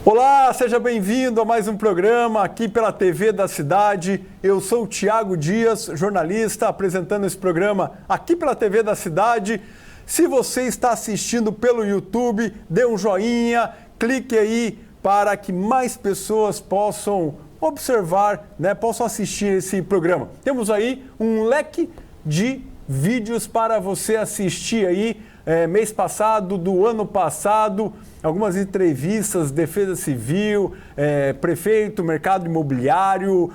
Olá, seja bem-vindo a mais um programa aqui pela TV da Cidade. Eu sou o Thiago Dias, jornalista, apresentando esse programa aqui pela TV da Cidade. Se você está assistindo pelo YouTube, dê um joinha, clique aí para que mais pessoas possam observar, possam assistir esse programa. Temos aí um leque de vídeos para você assistir aí, mês passado, do ano passado, algumas entrevistas, defesa civil, prefeito, mercado imobiliário,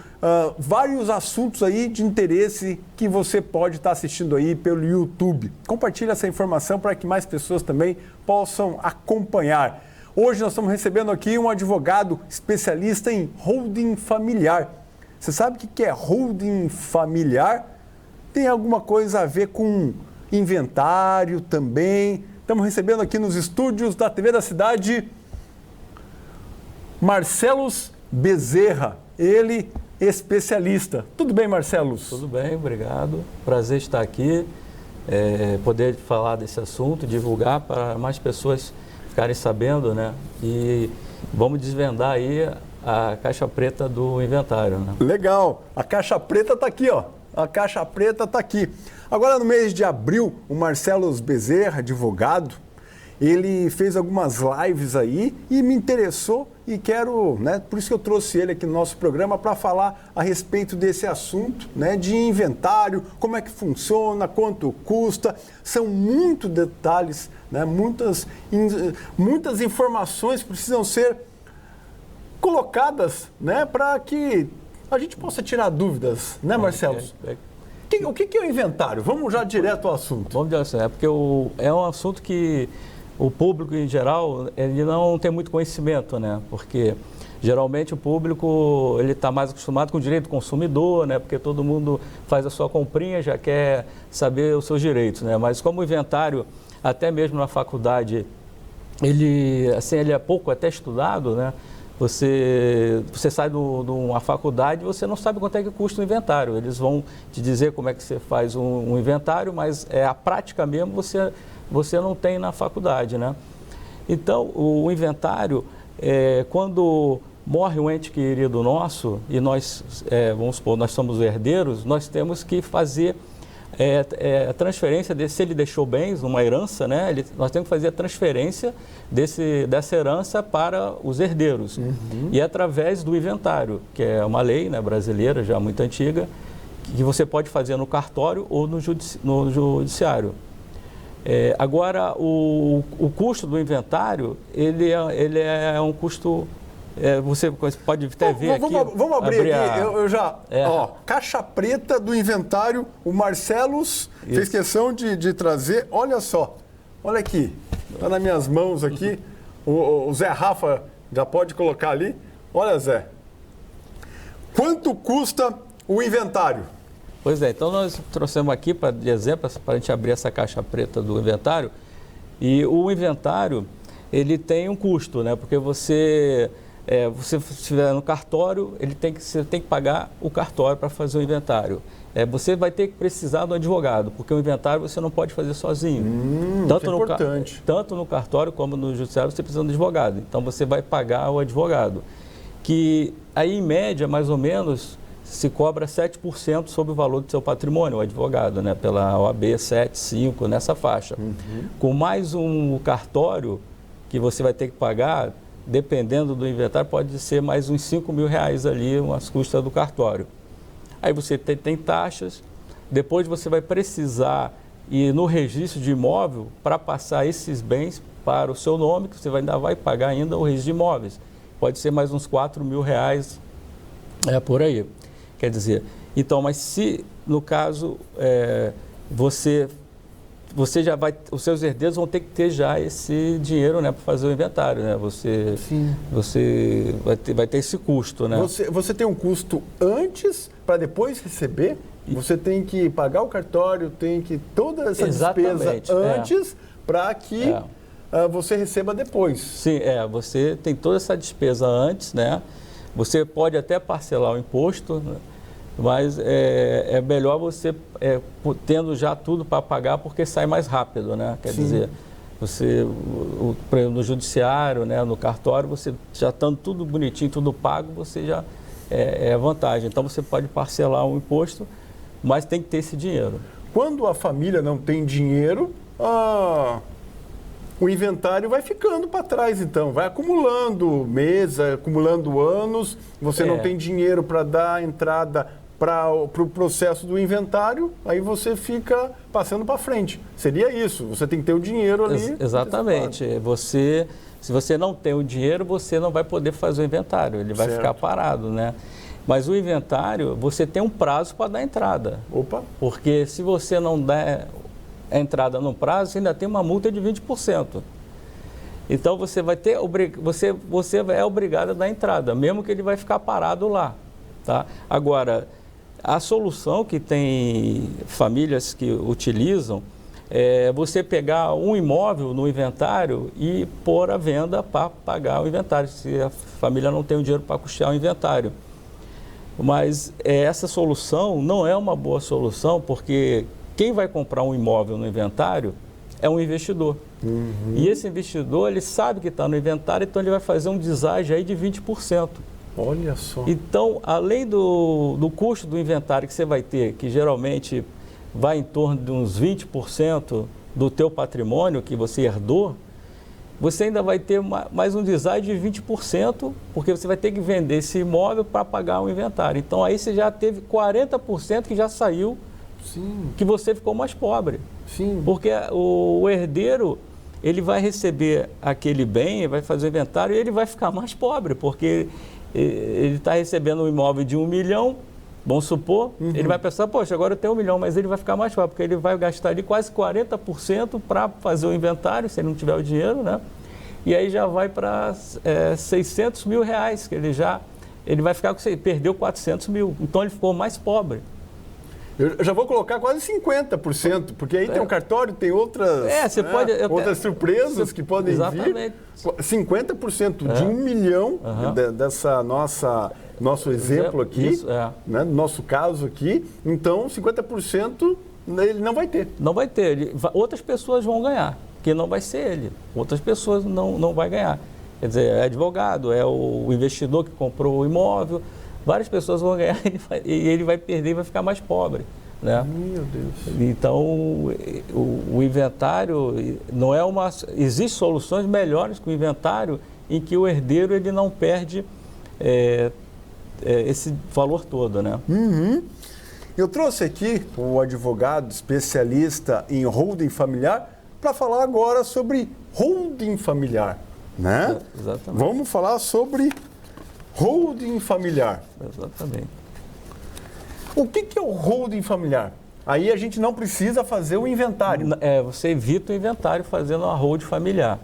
vários assuntos aí de interesse que você pode estar assistindo aí pelo YouTube. Compartilhe essa informação para que mais pessoas também possam acompanhar. Hoje nós estamos recebendo aqui um advogado especialista em holding familiar. Você sabe o que é holding familiar? Tem alguma coisa a ver com inventário também. Estamos recebendo aqui nos estúdios da TV da Cidade Marcelos Bezerra, ele especialista. Tudo bem, Marcelos? Tudo bem, obrigado. Prazer estar aqui, poder falar desse assunto, divulgar para mais pessoas ficarem sabendo, né? E vamos desvendar aí a caixa preta do inventário, né? Legal, a caixa preta está aqui, ó. A caixa preta está aqui. Agora, no mês de abril, o Marcelos Bezerra, advogado, ele fez algumas lives aí e me interessou e quero, por isso que eu trouxe ele aqui no nosso programa para falar a respeito desse assunto, de inventário, como é que funciona, quanto custa. São muitos detalhes, muitas informações precisam ser colocadas, para que a gente possa tirar dúvidas, Marcelos? O que é o inventário? Vamos já direto ao assunto. Vamos direto, porque é um assunto que o público em geral ele não tem muito conhecimento, Porque geralmente o público ele está mais acostumado com o direito do consumidor, Porque todo mundo faz a sua comprinha, já quer saber os seus direitos, Mas como o inventário, até mesmo na faculdade, ele é pouco até estudado, Você sai de uma faculdade e você não sabe quanto é que custa o inventário. Eles vão te dizer como é que você faz um inventário, mas a prática mesmo você não tem na faculdade, Então, o inventário, quando morre um ente querido nosso e nós, vamos supor, nós somos herdeiros, nós temos que fazer a transferência se ele deixou bens, uma herança, nós temos que fazer a transferência dessa herança para os herdeiros. E através do inventário, que é uma lei brasileira, já muito antiga, que você pode fazer no cartório ou no judiciário. Agora, o custo do inventário, ele é um custo... você pode até ver aqui... Vamos abrir aqui, eu já... caixa preta do inventário, o Marcelos fez questão de trazer, olha só, olha aqui, está nas minhas mãos aqui, o Zé Rafa já pode colocar ali, olha Zé, quanto custa o inventário? Pois então nós trouxemos aqui de exemplo, para a gente abrir essa caixa preta do inventário, e o inventário, ele tem um custo, Porque você estiver no cartório, você tem que pagar o cartório para fazer o inventário. Você vai ter que precisar do advogado, porque o inventário você não pode fazer sozinho. Isso é importante. Tanto no cartório como no judiciário você precisa do advogado. Então você vai pagar o advogado, que aí em média, mais ou menos, se cobra 7% sobre o valor do seu patrimônio, o advogado, pela OAB 7, 5, nessa faixa. Com mais um cartório que você vai ter que pagar, dependendo do inventário, pode ser mais uns R$5.000 ali, umas custas do cartório. Aí você tem taxas, depois você vai precisar ir no registro de imóvel para passar esses bens para o seu nome, que você ainda vai pagar ainda o registro de imóveis. Pode ser mais uns R$4.000 por aí. Quer dizer, então, mas se no caso você já vai, os seus herdeiros vão ter que ter já esse dinheiro, para fazer o inventário, Você vai ter esse custo, Você tem um custo antes para depois receber? Você tem que pagar o cartório, tem que toda essa despesa antes para que você receba depois. Sim, você tem toda essa despesa antes, Você pode até parcelar o imposto, mas é melhor você tendo já tudo para pagar, porque sai mais rápido, Quer dizer, Você, por exemplo, no judiciário, né, no cartório, você já estando tudo bonitinho, tudo pago, você já é vantagem. Então você pode parcelar um imposto, mas tem que ter esse dinheiro. Quando a família não tem dinheiro, o inventário vai ficando para trás, então. Vai acumulando meses, acumulando anos, você não tem dinheiro para dar entrada para o processo do inventário, aí você fica passando para frente. Seria isso, você tem que ter o dinheiro ali. Exatamente. Se você não tem o dinheiro, você não vai poder fazer o inventário, ele vai ficar parado, né? Mas o inventário, você tem um prazo para dar entrada. Opa! Porque se você não der entrada no prazo, você ainda tem uma multa de 20%. Então você vai ter, você é obrigado a dar entrada, mesmo que ele vai ficar parado lá, tá? Agora, a solução que tem famílias que utilizam é você pegar um imóvel no inventário e pôr à venda para pagar o inventário, se a família não tem o dinheiro para custear o inventário. Mas essa solução não é uma boa solução, porque quem vai comprar um imóvel no inventário é um investidor. E esse investidor, ele sabe que está no inventário, então ele vai fazer um deságio aí de 20%. Olha só. Então, além do custo do inventário que você vai ter, que geralmente vai em torno de uns 20% do teu patrimônio que você herdou, você ainda vai ter mais um deságio de 20%, porque você vai ter que vender esse imóvel para pagar o inventário. Então, aí você já teve 40% que já saiu, que você ficou mais pobre. Sim. Porque o herdeiro, ele vai receber aquele bem, vai fazer o inventário e ele vai ficar mais pobre, porque ele está recebendo um imóvel de 1 milhão, vamos supor, ele vai pensar, poxa, agora eu tenho 1 milhão, mas ele vai ficar mais pobre, porque ele vai gastar ali quase 40% para fazer o inventário, se ele não tiver o dinheiro, né? E aí já vai para 600 mil reais, que ele vai ficar com, perdeu 400 mil, então ele ficou mais pobre. Eu já vou colocar quase 50%, porque aí tem um cartório, tem outras, você pode, outras surpresas que podem vir. 50% de 1 milhão dessa nosso exemplo aqui, isso, né, no nosso caso aqui. Então, 50% ele não vai ter. Não vai ter. Outras pessoas vão ganhar, que não vai ser ele. Outras pessoas não vai ganhar. Quer dizer, é advogado, é o investidor que comprou o imóvel. Várias pessoas vão ganhar e ele vai perder e vai ficar mais pobre, né? Meu Deus. Então, o inventário não é uma... Existem soluções melhores que o inventário em que o herdeiro ele não perde esse valor todo, né? Eu trouxe aqui o advogado especialista em holding familiar para falar agora sobre holding familiar, né? Exatamente. Vamos falar sobre holding familiar. Exatamente. O que é o holding familiar? Aí a gente não precisa fazer o inventário. Você evita o inventário fazendo a holding familiar.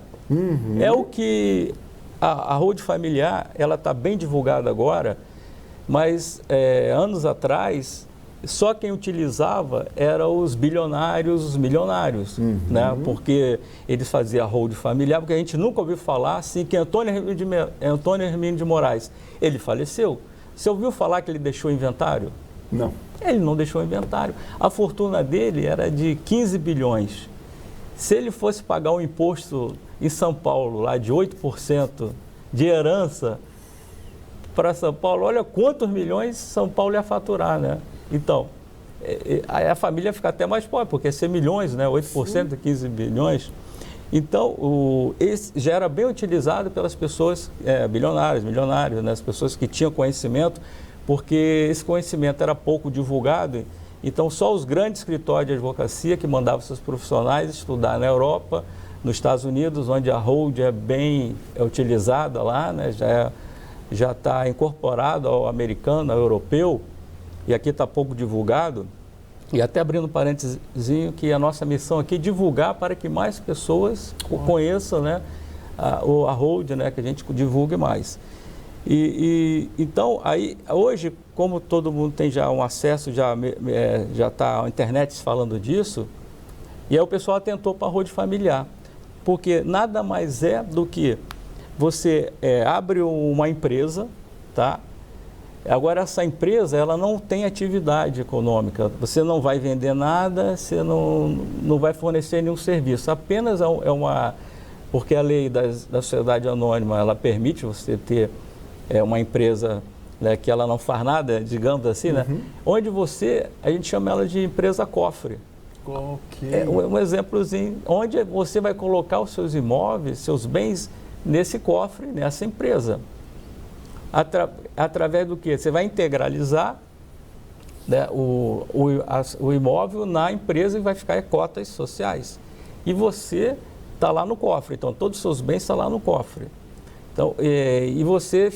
É o que... A holding familiar, ela está bem divulgada agora, mas anos atrás, só quem utilizava eram os bilionários, os milionários, né? Porque eles faziam a holding familiar, porque a gente nunca ouviu falar assim que Antônio Hermínio de Moraes, ele faleceu. Você ouviu falar que ele deixou inventário? Não. Ele não deixou inventário. A fortuna dele era de 15 bilhões. Se ele fosse pagar um imposto em São Paulo, lá de 8% de herança para São Paulo, olha quantos milhões São Paulo ia faturar, né? Então, aí a família fica até mais pobre, porque ia ser milhões, né? 8% de 15 bilhões. Então, esse já era bem utilizado pelas pessoas bilionárias, milionários, né? As pessoas que tinham conhecimento, porque esse conhecimento era pouco divulgado. Então, só os grandes escritórios de advocacia que mandavam seus profissionais estudar na Europa, nos Estados Unidos, onde a holding é bem utilizada lá, né? Já está incorporado ao americano, ao europeu, e aqui está pouco divulgado. E até abrindo um parênteses, que a nossa missão aqui é divulgar para que mais pessoas conheçam, né, a holding, né, que a gente divulgue mais. Então, aí, hoje, como todo mundo tem já um acesso, já está a internet falando disso, e aí o pessoal atentou para a holding familiar, porque nada mais é do que você abre uma empresa, tá? Agora, essa empresa, ela não tem atividade econômica. Você não vai vender nada, você não vai fornecer nenhum serviço. Apenas é uma... Porque a lei da sociedade anônima, ela permite você ter uma empresa, né, que ela não faz nada, digamos assim, né? Onde a gente chama ela de empresa cofre. Okay. É um exemplozinho, onde você vai colocar os seus imóveis, seus bens, nesse cofre, nessa empresa. Através do quê? Você vai integralizar, né, o imóvel na empresa e vai ficar em cotas sociais. E você está lá no cofre, então todos os seus bens estão lá no cofre. Então, e você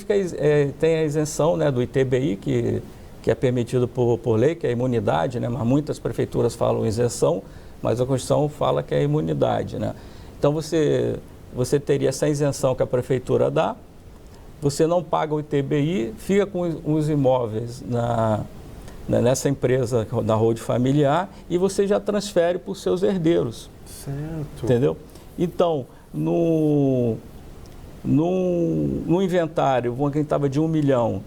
tem a isenção, né, do ITBI, que é permitido por lei, que é a imunidade, né, mas muitas prefeituras falam isenção, mas a Constituição fala que é imunidade, né? Então você teria essa isenção que a prefeitura dá, você não paga o ITBI, fica com os imóveis nessa empresa, na holding familiar, e você já transfere para os seus herdeiros. Certo. Entendeu? Então, no inventário, quem estava de 1 milhão,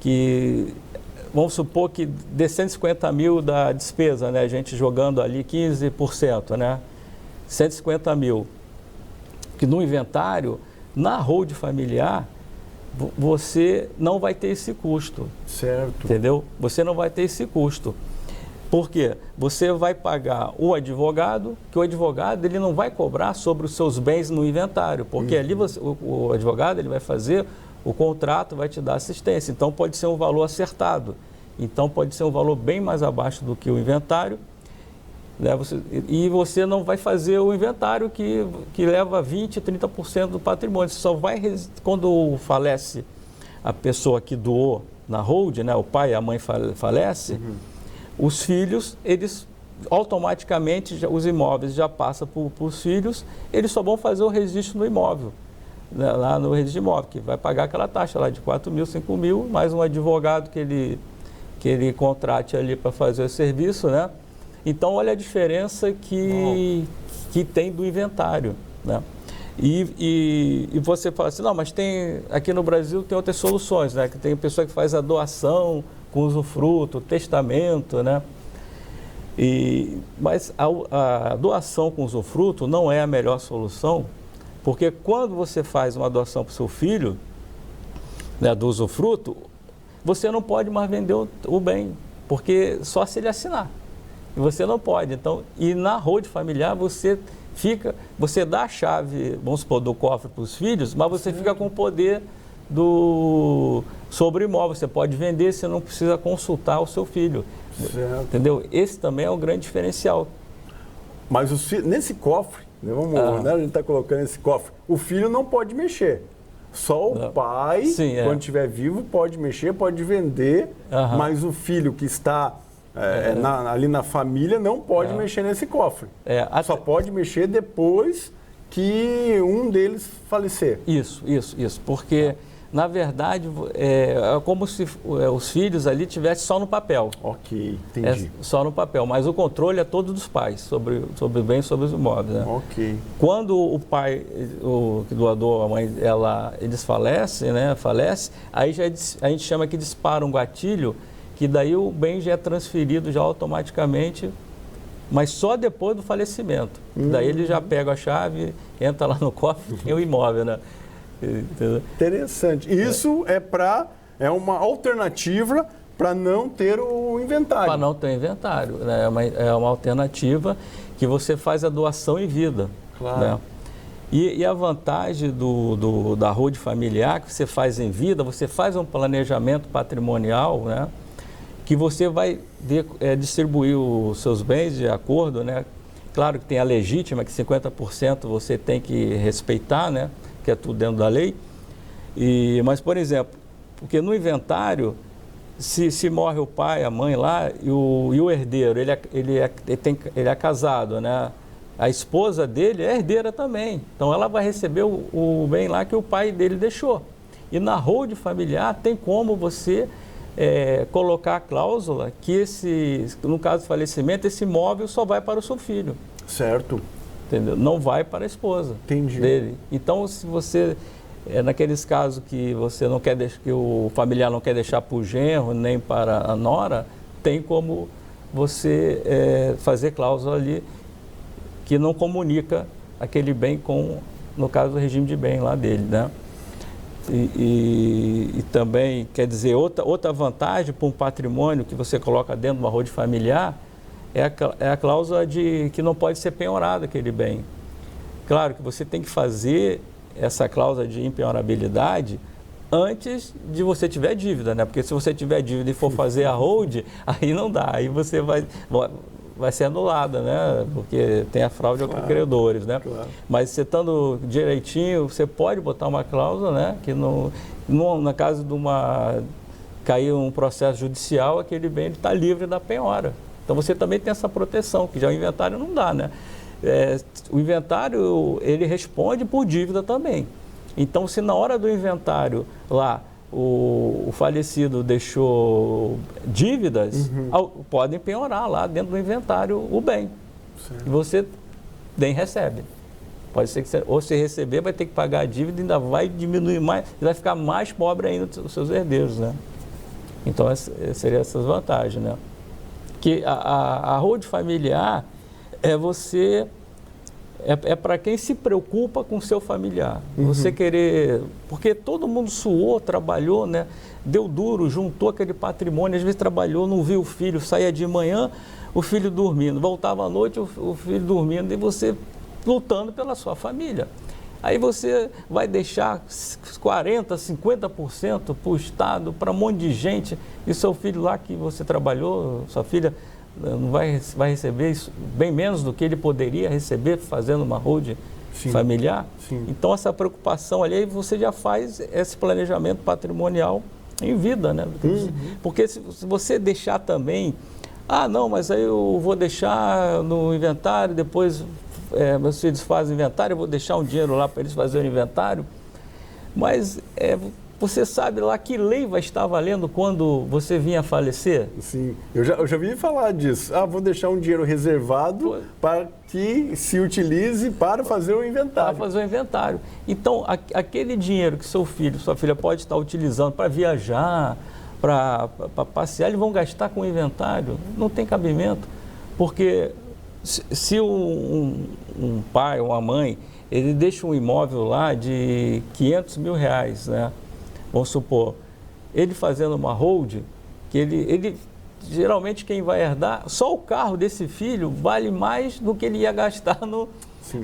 que vamos supor que dê 150 mil da despesa, né? A gente jogando ali 15%, né? 150 mil. Que no inventário, na holding familiar, você não vai ter esse custo. Certo. Entendeu? Você não vai ter esse custo. Por quê? Você vai pagar o advogado, que o advogado ele não vai cobrar sobre os seus bens no inventário, porque ali o advogado ele vai fazer o contrato, vai te dar assistência. Então pode ser um valor acertado. Então pode ser um valor bem mais abaixo do que o inventário. Né? E você não vai fazer o inventário que leva 20%, 30% do patrimônio. Você só vai, quando falece a pessoa que doou na holding, né? O pai e a mãe falece, os filhos, eles automaticamente, os imóveis já passam para os filhos, eles só vão fazer o registro no imóvel, né? Lá no registro de imóvel, que vai pagar aquela taxa lá de 4 mil, 5 mil, mais um advogado que ele contrate ali para fazer o serviço, né? Então, olha a diferença que tem do inventário, né? E você fala assim, não, mas aqui no Brasil tem outras soluções, né? Que tem pessoa que faz a doação com usufruto, testamento, né? Mas a doação com usufruto não é a melhor solução, porque quando você faz uma doação para o seu filho, né, do usufruto, você não pode mais vender o bem, porque só se ele assinar. E você não pode. Então, e na holding familiar você dá a chave, vamos supor, do cofre para os filhos, mas você fica com o poder sobre o imóvel. Você pode vender, você não precisa consultar o seu filho. Certo. Entendeu? Esse também é um grande diferencial. Mas nesse cofre, né, né, a gente está colocando esse cofre, o filho não pode mexer. Só o pai, quando estiver vivo, pode mexer, pode vender, mas o filho que está ali na família não pode mexer nesse cofre. Só pode mexer depois que um deles falecer. Isso. Porque, na verdade, é como se os filhos ali estivessem só no papel. Ok, entendi. Só no papel, mas o controle é todo dos pais sobre o bem, sobre os imóveis. Né? Ok. Quando o pai, o doador, a mãe, eles falecem, né? Aí a gente chama que dispara um gatilho, que daí o bem já é transferido já automaticamente, mas só depois do falecimento. Daí ele já pega a chave, entra lá no cofre e tem o imóvel, né? Entendeu? Interessante. Isso é uma alternativa para não ter o inventário. Para não ter o inventário. Né? É uma alternativa que você faz a doação em vida. Claro. Né? E a vantagem da holding familiar, que você faz em vida, você faz um planejamento patrimonial, né? Que você vai distribuir os seus bens de acordo, né? Claro que tem a legítima, que 50% você tem que respeitar, né? Que é tudo dentro da lei. Mas, por exemplo, porque no inventário, se morre o pai, a mãe lá, e o herdeiro, ele é casado, né? A esposa dele é herdeira também. Então, ela vai receber o bem lá que o pai dele deixou. E na holding familiar tem como você colocar a cláusula que no caso de falecimento, esse imóvel só vai para o seu filho. Certo. Entendeu? Não vai para a esposa. Entendi. Dele. Então, se você naqueles casos que você não quer que o familiar não quer deixar para o genro nem para a nora, tem como você fazer cláusula ali que não comunica aquele bem com, no caso, o regime de bem lá dele, né? E também, quer dizer, outra vantagem para um patrimônio que você coloca dentro de uma holding familiar é a cláusula de que não pode ser penhorado aquele bem. Claro que você tem que fazer essa cláusula de impenhorabilidade antes de você tiver dívida, né? Porque se você tiver dívida e for fazer a hold, aí não dá, aí você vai ser anulada, né? Porque tem a fraude aos credores, né? Claro. Mas você estando direitinho, você pode botar uma cláusula, né? Que na caso de cair um processo judicial, aquele bem está livre da penhora. Então você também tem essa proteção, que já o inventário não dá, né? O inventário, ele responde por dívida também. Então, se na hora do inventário lá o falecido deixou dívidas, podem penhorar lá dentro do inventário o bem. Certo. E você nem recebe. Pode ser que ou se receber, vai ter que pagar a dívida e ainda vai diminuir mais, e vai ficar mais pobre ainda os seus herdeiros, né? Então, seriam essas vantagens, né? Que a holding familiar é para quem se preocupa com o seu familiar. Você querer... Porque todo mundo suou, trabalhou, né? Deu duro, juntou aquele patrimônio, às vezes trabalhou, não viu o filho, saía de manhã, o filho dormindo, voltava à noite, o filho dormindo, e você lutando pela sua família. Aí você vai deixar 40%, 50% para o Estado, para um monte de gente, e seu filho lá que você trabalhou, sua filha... não vai receber isso, bem menos do que ele poderia receber fazendo uma holding familiar. Sim. Então, essa preocupação ali, você já faz esse planejamento patrimonial em vida, né? Porque se você deixar também, não, mas aí eu vou deixar no inventário, depois meus filhos fazem inventário, eu vou deixar um dinheiro lá para eles fazerem o inventário, mas você sabe lá que lei vai estar valendo quando você vinha a falecer? Sim, eu já ouvi falar disso. Vou deixar um dinheiro reservado para que se utilize para fazer o inventário. Para fazer o inventário. Então, aquele dinheiro que sua filha pode estar utilizando para viajar, para passear, eles vão gastar com o inventário. Não tem cabimento, porque se um pai ou uma mãe, ele deixa um imóvel lá de R$500 mil, né? Vamos supor, ele fazendo uma holding, que ele geralmente quem vai herdar, só o carro desse filho vale mais do que ele ia gastar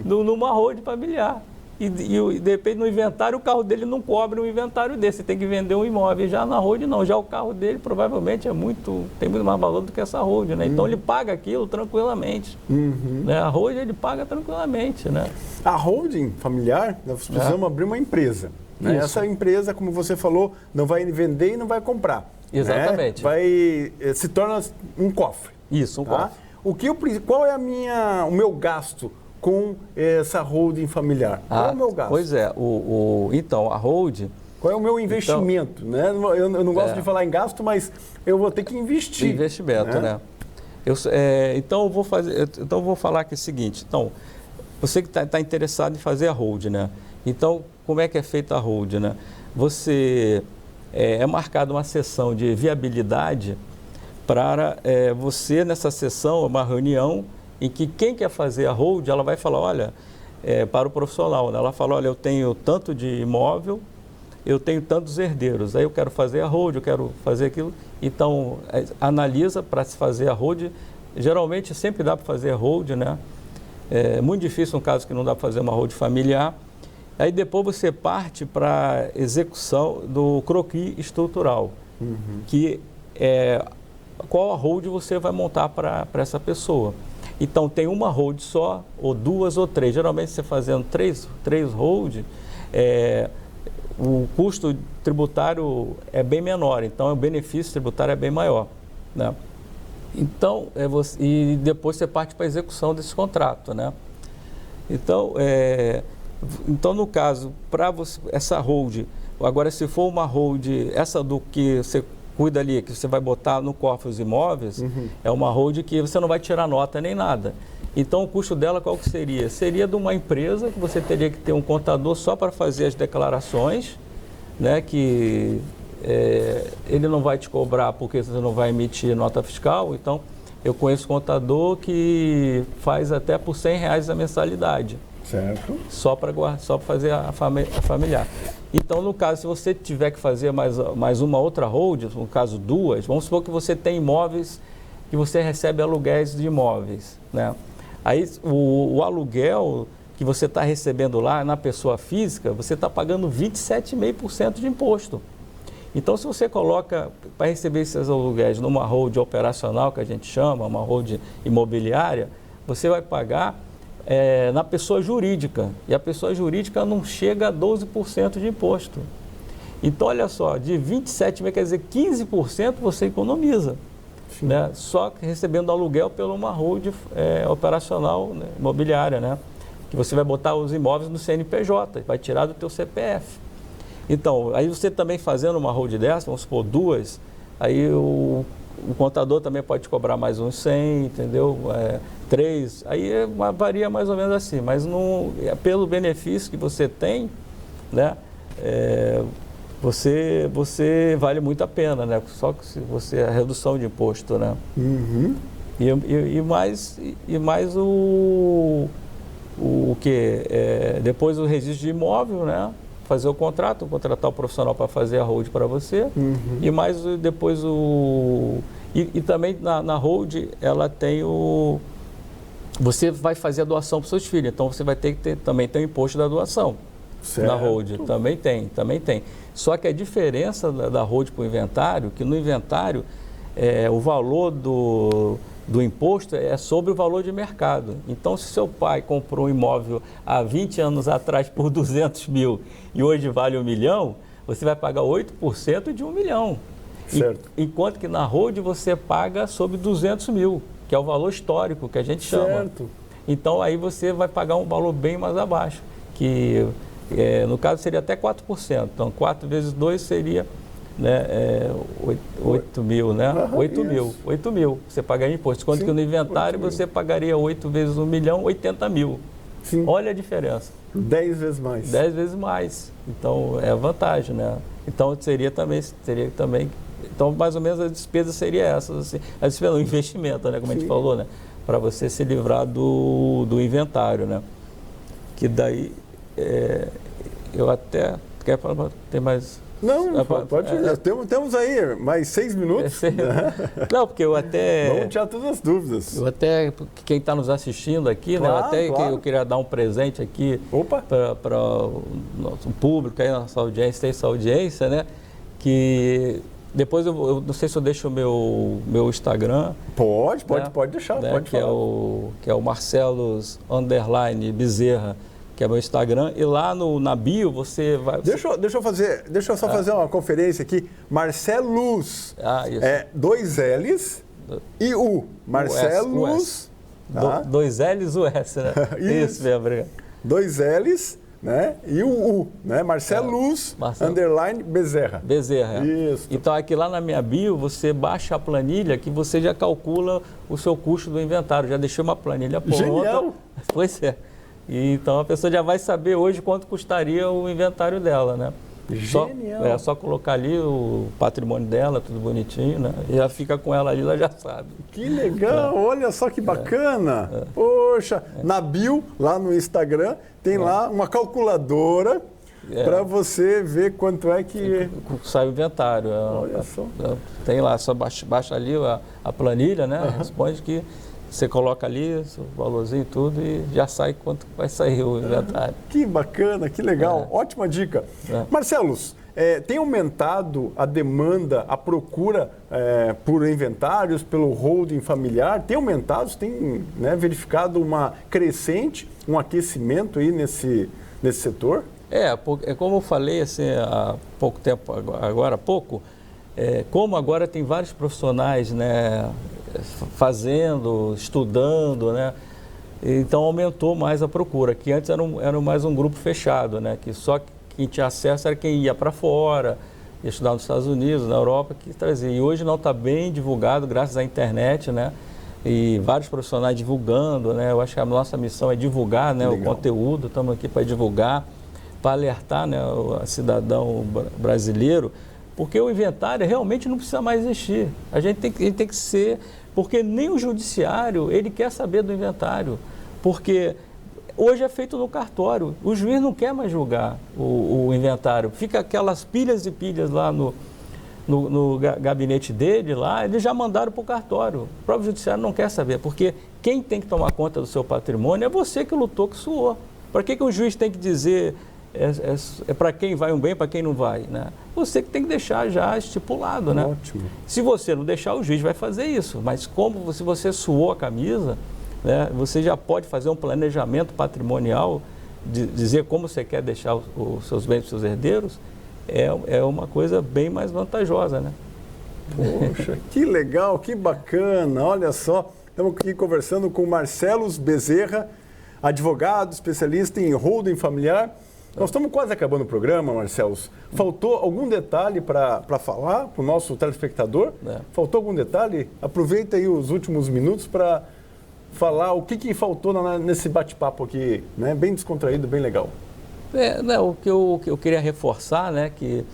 numa holding familiar. E de repente no inventário o carro dele não cobre um inventário desse, você tem que vender um imóvel. Já na holding não, já o carro dele provavelmente tem muito mais valor do que essa holding, né? Então ele paga aquilo tranquilamente. Né? A holding ele paga tranquilamente, né? A holding familiar, nós precisamos abrir uma empresa. Né? Essa empresa, como você falou, não vai vender e não vai comprar. Exatamente. Né? Se torna um cofre. Isso, um cofre. Qual é o meu gasto com essa holding familiar? Qual é o meu gasto? Pois é, então, a holding... Qual é o meu investimento? Né? Eu não gosto de falar em gasto, mas eu vou ter que investir. Investimento, né? Então, eu vou falar aqui o seguinte. Então, você que está interessado em fazer a holding, né? Então, como é que é feita a holding, né? Você marcada uma sessão de viabilidade para você, nessa sessão, uma reunião em que quem quer fazer a holding, ela vai falar, olha, para o profissional, né? Ela fala, olha, eu tenho tanto de imóvel, eu tenho tantos herdeiros, aí eu quero fazer a holding, eu quero fazer aquilo. Então, analisa para se fazer a holding. Geralmente, sempre dá para fazer a holding, né? É muito difícil, no caso que não dá para fazer uma holding familiar. Aí depois você parte para execução do croquis estrutural, que é qual a holding você vai montar para essa pessoa. Então tem uma holding só, ou duas ou três. Geralmente você fazendo três holding, o custo tributário é bem menor, então o benefício tributário é bem maior, né? Então, e depois você parte para a execução desse contrato, né? Então, no caso, para essa holding, agora se for uma holding, essa do que você cuida ali, que você vai botar no cofre os imóveis, é uma holding que você não vai tirar nota nem nada. Então, o custo dela qual que seria? Seria de uma empresa que você teria que ter um contador só para fazer as declarações, né, que ele não vai te cobrar porque você não vai emitir nota fiscal. Então, eu conheço contador que faz até por R$100 a mensalidade. Certo. Só para fazer a familiar. Então, no caso, se você tiver que fazer mais uma outra hold, no caso duas, vamos supor que você tem imóveis que você recebe aluguéis de imóveis, né? Aí o aluguel que você está recebendo lá na pessoa física, você está pagando 27,5% de imposto. Então, se você coloca para receber esses aluguéis numa hold operacional, que a gente chama, uma hold imobiliária, você vai pagar na pessoa jurídica. E a pessoa jurídica não chega a 12% de imposto. Então, olha só, de 27%, quer dizer, 15% você economiza. Né? Só recebendo aluguel pela uma hold operacional, né, imobiliária, né? Que você vai botar os imóveis no CNPJ, vai tirar do teu CPF. Então, aí você também fazendo uma hold dessa, vamos supor duas, aí o contador também pode te cobrar mais uns 100, entendeu? 3, aí varia mais ou menos assim, mas pelo benefício que você tem, né? Você vale muito a pena, né? Só que se você a redução de imposto, né? Uhum. E mais o que depois o registro de imóvel, né? Fazer o contrato, contratar o profissional para fazer a hold para você. Uhum. E mais depois e também na hold ela tem você vai fazer a doação para os seus filhos, então você vai ter que também ter o imposto da doação. Certo. Na hold, também tem. Só que a diferença da hold para o inventário, que no inventário o valor do imposto é sobre o valor de mercado. Então, se seu pai comprou um imóvel há 20 anos atrás por 200 mil e hoje vale 1 milhão, você vai pagar 8% de 1 milhão. Certo. Enquanto que na hold você paga sobre 200 mil, que é o valor histórico que a gente chama. Certo. Então, aí você vai pagar um valor bem mais abaixo, que no caso seria até 4%. Então, 4 vezes 2 seria, né, 8 mil, né? Uhum, 8 mil você pagaria imposto. Quanto que no inventário você pagaria 8 vezes 1 milhão, 80 mil. Sim. Olha a diferença. 10 vezes mais. 10 vezes mais. Então, é a vantagem, né? Então, teria também. Então, mais ou menos a despesa seria essa. Assim, a despesa, o investimento, né? Como a gente falou, né? Para você se livrar do inventário, né? Que daí, eu até... Quer falar? Tem mais... Não, pode. Temos aí mais 6 minutos. Não, porque eu até... Vamos tirar todas as dúvidas. Eu até, quem está nos assistindo aqui, claro, né? Claro. Eu queria dar um presente aqui para o nosso público, aí, nossa audiência, tem essa audiência, né? Que depois eu não sei se eu deixo o meu Instagram. Pode deixar, né? pode falar. Que é o Marcelos _Bezerra, que é meu Instagram, e lá na bio você vai... Deixa eu só fazer uma conferência aqui. Marcelos, isso. 2 L's e U. Marcelos. 2 L's e o S, né? Isso mesmo, obrigado. 2 L's, né? E o U, né? Marcelos _Bezerra. Bezerra. Isso. Então aqui lá na minha bio você baixa a planilha que você já calcula o seu custo do inventário. Já deixei uma planilha pronta. Genial. Pois é. E então a pessoa já vai saber hoje quanto custaria o inventário dela, né? Genial. É só colocar ali o patrimônio dela, tudo bonitinho, né? E já fica com ela ali, ela já sabe. Que legal, olha só que bacana. Poxa, na bio, lá no Instagram, tem lá uma calculadora para você ver quanto é que... Sai o inventário. Olha só. Tem lá, só baixa ali a planilha, né? Responde que... Você coloca ali o valorzinho e tudo e já sai quanto vai sair o inventário. Que bacana, que legal. Ótima dica. Marcelos, tem aumentado a demanda, a procura por inventários, pelo holding familiar? Tem aumentado? Tem verificado uma crescente, um aquecimento aí nesse setor? Como eu falei assim, há pouco tempo, agora há pouco, como agora tem vários profissionais, né, fazendo, estudando, né? Então aumentou mais a procura, que antes era mais um grupo fechado, né? Que só quem tinha acesso era quem ia para fora, ia estudar nos Estados Unidos, na Europa, que trazia. E hoje não está bem divulgado, graças à internet, né? e vários profissionais divulgando, né? Eu acho que a nossa missão é divulgar, né, o conteúdo, estamos aqui para divulgar, para alertar, né, o cidadão brasileiro, porque o inventário realmente não precisa mais existir. Ele tem que ser, porque nem o judiciário, ele quer saber do inventário, porque hoje é feito no cartório, o juiz não quer mais julgar o inventário, fica aquelas pilhas e pilhas lá no gabinete dele, lá, eles já mandaram para o cartório. O próprio judiciário não quer saber, porque quem tem que tomar conta do seu patrimônio é você que lutou, que suou. Para que o juiz tem que dizer é para quem vai um bem, para quem não vai, né? Você que tem que deixar já estipulado, né? Ótimo. Se você não deixar, o juiz vai fazer isso, mas como se você suou a camisa, né, você já pode fazer um planejamento patrimonial, dizer como você quer deixar os seus bens para os seus herdeiros, é uma coisa bem mais vantajosa, né? Poxa, que legal, que bacana, olha só, estamos aqui conversando com Marcelo Bezerra, advogado, especialista em holding familiar. Nós estamos quase acabando o programa, Marcelo. Faltou algum detalhe para falar para o nosso telespectador? Faltou algum detalhe? Aproveita aí os últimos minutos para falar o que faltou nesse bate-papo aqui, né? Bem descontraído, bem legal. O que eu queria reforçar, né, que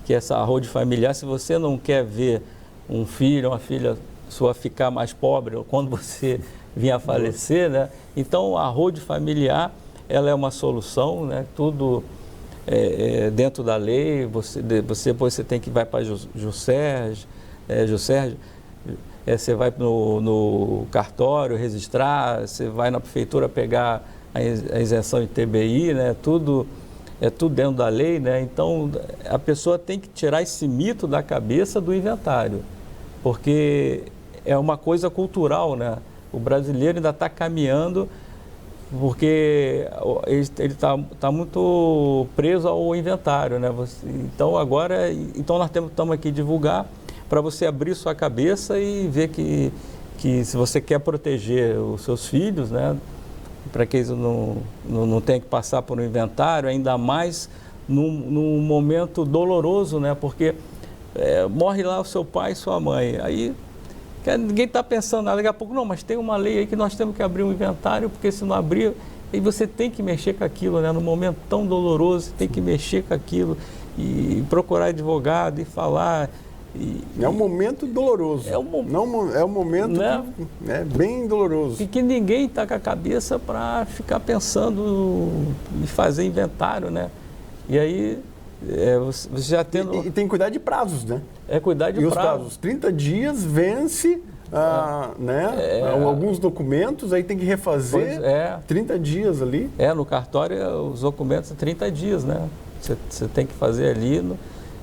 essa holding familiar, se você não quer ver um filho, uma filha sua ficar mais pobre quando você vier a falecer, né, então a holding familiar, ela é uma solução, né, tudo dentro da lei, você tem que ir para Juscerge, você vai no cartório registrar, você vai na prefeitura pegar a isenção de TBI, né? Tudo dentro da lei, né? Então a pessoa tem que tirar esse mito da cabeça do inventário, porque é uma coisa cultural, né? O brasileiro ainda está caminhando, porque ele está muito preso ao inventário, né? Então nós estamos aqui divulgar para você abrir sua cabeça e ver que se você quer proteger os seus filhos, né, para que eles não tenham que passar por um inventário, ainda mais num momento doloroso, né, porque morre lá o seu pai e sua mãe, aí ninguém está pensando nada, daqui a pouco, não, mas tem uma lei aí que nós temos que abrir um inventário, porque se não abrir, aí você tem que mexer com aquilo, né, num momento tão doloroso, você tem que mexer com aquilo e procurar advogado e falar. É um momento doloroso. É um momento bem doloroso. E que ninguém está com a cabeça para ficar pensando em fazer inventário, né? E aí você já tendo... E tem que cuidar de prazos, né? Cuidar de prazos. E os prazos, 30 dias vence, alguns documentos, aí tem que refazer 30 dias ali. No cartório, os documentos 30 dias, né? Você tem que fazer ali...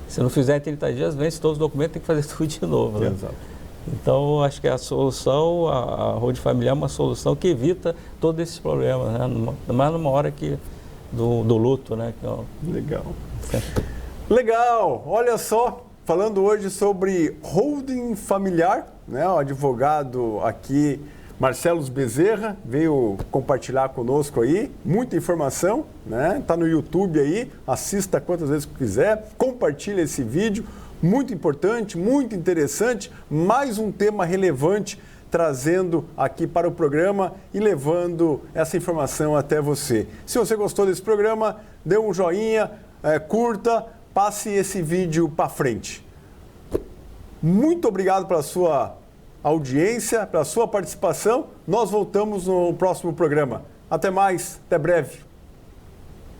Se não fizer em 30 dias, vence todos os documentos, tem que fazer tudo de novo, né? Exato. Então, acho que a solução, a holding familiar é uma solução que evita todos esses problemas, né? Mas numa hora do luto, né? Legal. Legal! Olha só, falando hoje sobre holding familiar, né? O advogado aqui, Marcelo Bezerra, veio compartilhar conosco aí, muita informação, né? Tá no YouTube aí, assista quantas vezes quiser, compartilha esse vídeo, muito importante, muito interessante, mais um tema relevante trazendo aqui para o programa e levando essa informação até você. Se você gostou desse programa, dê um joinha, curta, passe esse vídeo para frente. Muito obrigado pela sua audiência, pela sua participação. Nós voltamos no próximo programa. Até mais, até breve.